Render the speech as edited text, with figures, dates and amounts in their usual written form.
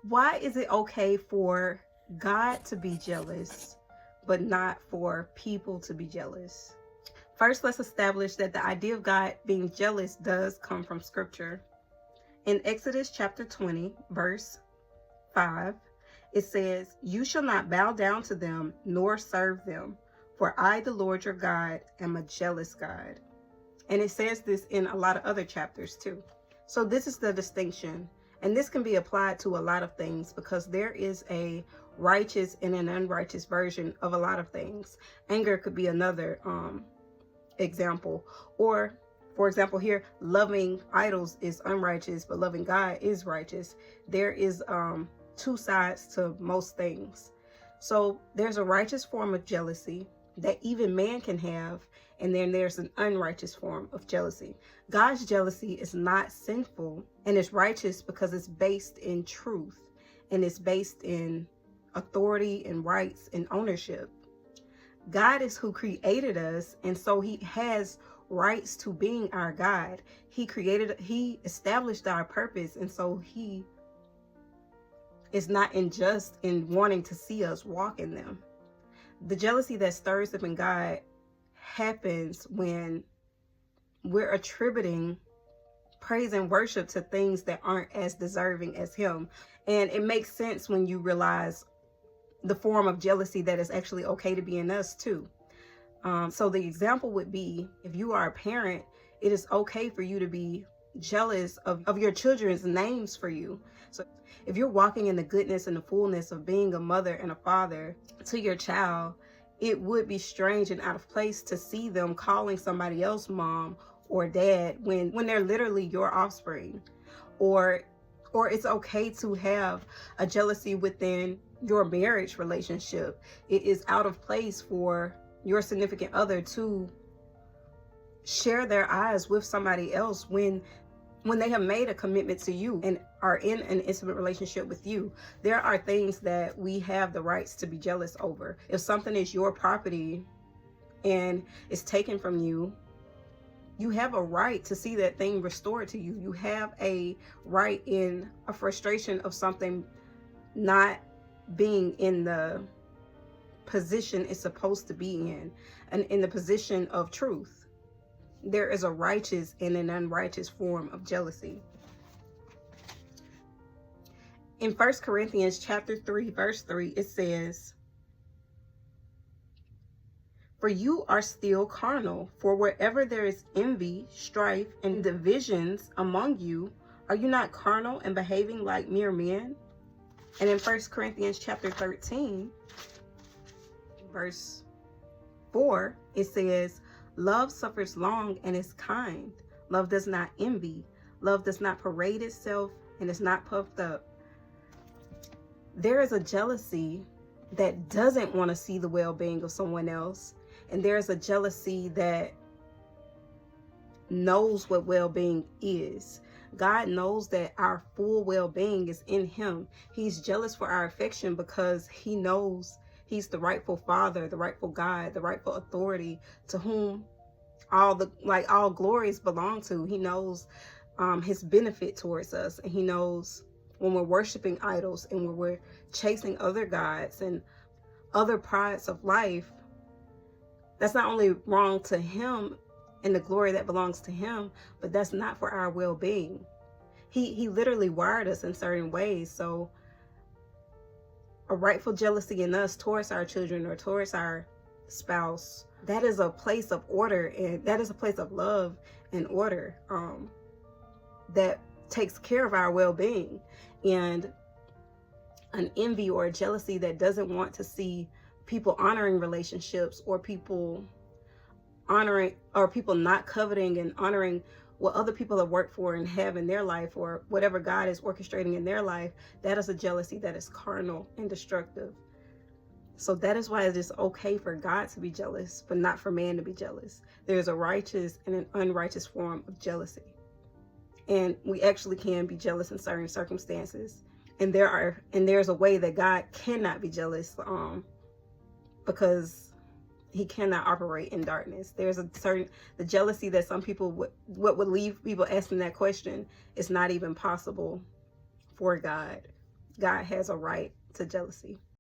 Why is it okay for God to be jealous, but not for people to be jealous? First, let's establish that the idea of God being jealous does come from Scripture. In Exodus chapter 20, verse 5, it says, "You shall not bow down to them nor serve them, for I, the Lord your God, am a jealous God." And it says this in a lot of other chapters too. So this is the distinction. And this can be applied to a lot of things because there is a righteous and an unrighteous version of a lot of things. Anger could be another example. Or, for example, here, loving idols is unrighteous, but loving God is righteous. There is two sides to most things. So there's a righteous form of jealousy that even man can have, and then there's an unrighteous form of jealousy. God's jealousy is not sinful, and it's righteous because it's based in truth, and it's based in authority and rights and ownership. God is who created us, and so he has rights to being our God. He established our purpose, and so he is not unjust in wanting to see us walk in them. The jealousy that stirs up in God happens when we're attributing praise and worship to things that aren't as deserving as him. And it makes sense when you realize the form of jealousy that is actually okay to be in us too. So the example would be, if you are a parent, it is okay for you to be jealous of your children's names for you. So if you're walking in the goodness and the fullness of being a mother and a father to your child, it would be strange and out of place to see them calling somebody else mom or dad when they're literally your offspring. Or it's okay to have a jealousy within your marriage relationship. It is out of place for your significant other to share their eyes with somebody else when they have made a commitment to you and are in an intimate relationship with you. There are things that we have the rights to be jealous over. If something is your property and it's taken from you, you have a right to see that thing restored to you. You have a right in a frustration of something not being in the position it's supposed to be in, and in the position of truth. There is a righteous and an unrighteous form of jealousy. In 1 Corinthians chapter 3, verse 3, it says, "For you are still carnal, for wherever there is envy, strife, and divisions among you, are you not carnal and behaving like mere men?" And in 1 Corinthians chapter 13, verse 4, it says, "Love suffers long and is kind. Love does not envy. Love does not parade itself and is not puffed up." There is a jealousy that doesn't want to see the well-being of someone else. And there's a jealousy that knows what well-being is. God knows that our full well-being is in him. He's jealous for our affection because he knows he's the rightful father, the rightful God, the rightful authority to whom all glories belong to. He knows his benefit towards us, and he knows when we're worshiping idols and when we're chasing other gods and other prides of life, that's not only wrong to him and the glory that belongs to him, but that's not for our well-being. He literally wired us in certain ways. So a rightful jealousy in us towards our children or towards our spouse, that is a place of order, and that is a place of love and order that takes care of our well-being. And an envy or a jealousy that doesn't want to see people honoring relationships, or people not coveting and honoring what other people have worked for and have in their life, or whatever God is orchestrating in their life, that is a jealousy that is carnal and destructive. So that is why it is okay for God to be jealous, but not for man to be jealous. There's a righteous and an unrighteous form of jealousy. And we actually can be jealous in certain circumstances. And there's a way that God cannot be jealous, because he cannot operate in darkness. There's the jealousy that some people would leave people asking that question is not even possible for God. God has a right to jealousy.